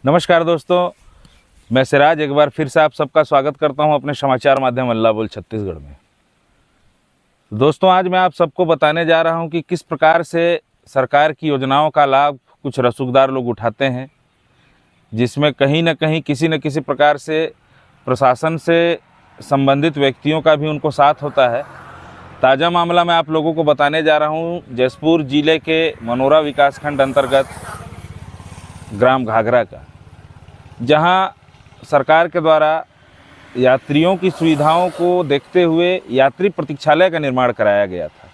नमस्कार दोस्तों, मैं सिराज एक बार फिर से आप सबका स्वागत करता हूं अपने समाचार माध्यम हल्ला बोल छत्तीसगढ़ में। दोस्तों, आज मैं आप सबको बताने जा रहा हूं कि किस प्रकार से सरकार की योजनाओं का लाभ कुछ रसूखदार लोग उठाते हैं, जिसमें कहीं न कहीं किसी न किसी प्रकार से प्रशासन से संबंधित व्यक्तियों का भी उनको साथ होता है। ताज़ा मामला मैं आप लोगों को बताने जा रहा हूं जसपुर जिले के मनोरा विकासखंड अंतर्गत ग्राम घाघरा का, जहां सरकार के द्वारा यात्रियों की सुविधाओं को देखते हुए यात्री प्रतीक्षालय का निर्माण कराया गया था।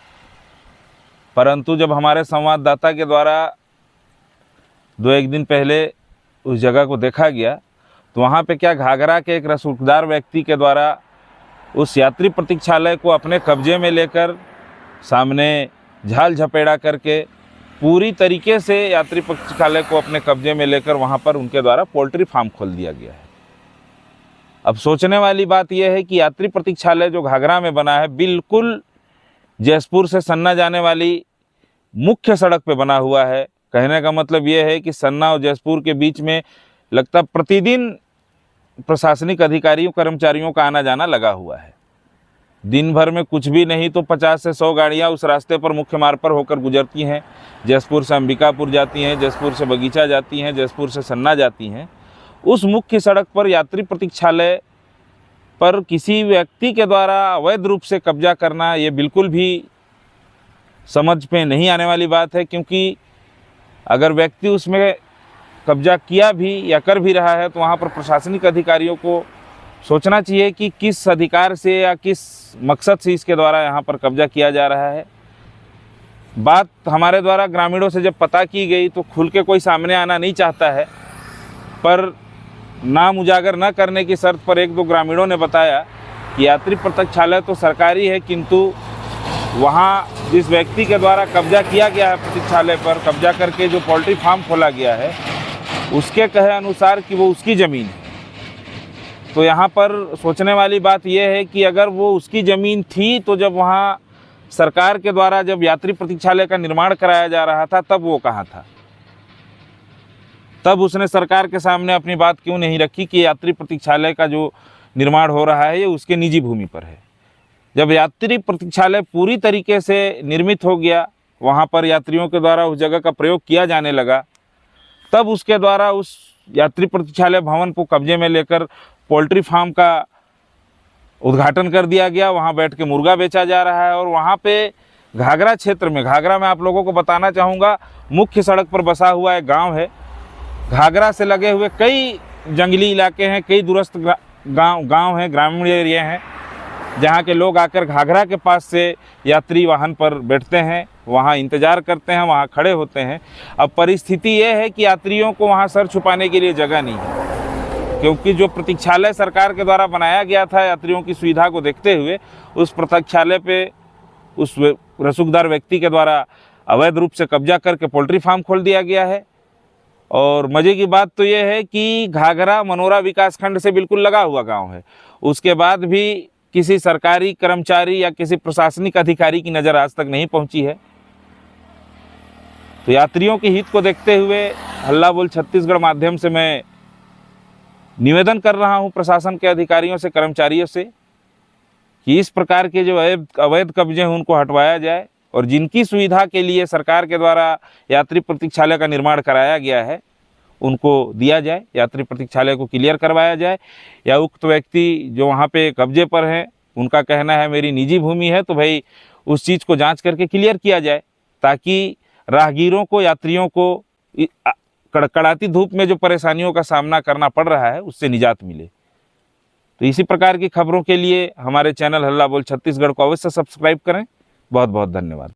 परंतु जब हमारे संवाददाता के द्वारा 2-1 दिन पहले उस जगह को देखा गया तो वहां पे क्या घाघरा के एक रसूखदार व्यक्ति के द्वारा उस यात्री प्रतीक्षालय को अपने कब्जे में लेकर सामने झाल झपेड़ा करके पूरी तरीके से यात्री प्रतीक्षालय को अपने कब्जे में लेकर वहां पर उनके द्वारा पोल्ट्री फार्म खोल दिया गया है। अब सोचने वाली बात यह है कि यात्री प्रतीक्षालय जो घाघरा में बना है बिल्कुल जसपुर से सन्ना जाने वाली मुख्य सड़क पे बना हुआ है। कहने का मतलब यह है कि सन्ना और जसपुर के बीच में लगता प्रतिदिन प्रशासनिक अधिकारियों कर्मचारियों का आना जाना लगा हुआ है। दिन भर में कुछ भी नहीं तो 50 से 100 गाड़ियाँ उस रास्ते पर मुख्य मार्ग पर होकर गुजरती हैं। जसपुर से अंबिकापुर जाती हैं, जसपुर से बगीचा जाती हैं, जसपुर से सन्ना जाती हैं। उस मुख्य सड़क पर यात्री प्रतीक्षालय पर किसी व्यक्ति के द्वारा अवैध रूप से कब्जा करना ये बिल्कुल भी समझ में नहीं आने वाली बात है, क्योंकि अगर व्यक्ति उसमें कब्जा किया भी या कर भी रहा है तो वहाँ पर प्रशासनिक अधिकारियों को सोचना चाहिए कि किस अधिकार से या किस मकसद से इसके द्वारा यहाँ पर कब्जा किया जा रहा है। बात हमारे द्वारा ग्रामीणों से जब पता की गई तो खुल के कोई सामने आना नहीं चाहता है, पर नाम उजागर न करने की शर्त पर 1-2 ग्रामीणों ने बताया कि यात्री प्रतीक्षालय तो सरकारी है, किंतु वहाँ जिस व्यक्ति के द्वारा कब्जा किया गया है प्रतीक्षालय पर कब्जा करके जो पोल्ट्री फार्म खोला गया है उसके कहे अनुसार कि वो उसकी ज़मीन है। तो यहाँ पर सोचने वाली बात यह है कि अगर वो उसकी ज़मीन थी तो जब वहाँ सरकार के द्वारा जब यात्री प्रतीक्षालय का निर्माण कराया जा रहा था तब वो कहाँ था? तब उसने सरकार के सामने अपनी बात क्यों नहीं रखी कि यात्री प्रतीक्षालय का जो निर्माण हो रहा है ये उसके निजी भूमि पर है। जब यात्री प्रतीक्षालय पूरी तरीके से निर्मित हो गया, वहाँ पर यात्रियों के द्वारा उस जगह का प्रयोग किया जाने लगा, तब उसके द्वारा उस यात्री प्रतीक्षालय भवन को कब्जे में लेकर पोल्ट्री फार्म का उद्घाटन कर दिया गया। वहाँ बैठ के मुर्गा बेचा जा रहा है और वहाँ पे घाघरा क्षेत्र में, घाघरा में आप लोगों को बताना चाहूँगा मुख्य सड़क पर बसा हुआ एक गांव है। घाघरा से लगे हुए कई जंगली इलाके हैं, कई दूरस्थ गांव हैं, ग्रामीण एरिया हैं, जहाँ के लोग आकर घाघरा के पास से यात्री वाहन पर बैठते हैं, वहाँ इंतज़ार करते हैं, वहाँ खड़े होते हैं। अब परिस्थिति ये है कि यात्रियों को वहाँ सर छुपाने के लिए जगह नहीं है, क्योंकि जो प्रतीक्षालय सरकार के द्वारा बनाया गया था यात्रियों की सुविधा को देखते हुए, उस प्रतीक्षालय पे उस रसूखदार व्यक्ति के द्वारा अवैध रूप से कब्जा करके पोल्ट्री फार्म खोल दिया गया है। और मज़े की बात तो ये है कि घाघरा मनोरा विकासखंड से बिल्कुल लगा हुआ गाँव है, उसके बाद भी किसी सरकारी कर्मचारी या किसी प्रशासनिक अधिकारी की नज़र आज तक नहीं पहुंची है। तो यात्रियों के हित को देखते हुए हल्ला बोल छत्तीसगढ़ माध्यम से मैं निवेदन कर रहा हूं प्रशासन के अधिकारियों से, कर्मचारियों से, कि इस प्रकार के जो अवैध कब्जे हैं उनको हटवाया जाए और जिनकी सुविधा के लिए सरकार के द्वारा यात्री प्रतीक्षालय का निर्माण कराया गया है उनको दिया जाए, यात्री प्रतीक्षालय को क्लियर करवाया जाए। या उक्त व्यक्ति जो वहाँ पे कब्जे पर हैं उनका कहना है मेरी निजी भूमि है, तो भाई उस चीज़ को जांच करके क्लियर किया जाए, ताकि राहगीरों को, यात्रियों को कड़कड़ाती धूप में जो परेशानियों का सामना करना पड़ रहा है उससे निजात मिले। तो इसी प्रकार की खबरों के लिए हमारे चैनल हल्ला बोल छत्तीसगढ़ को अवश्य सब्सक्राइब करें। बहुत बहुत धन्यवाद।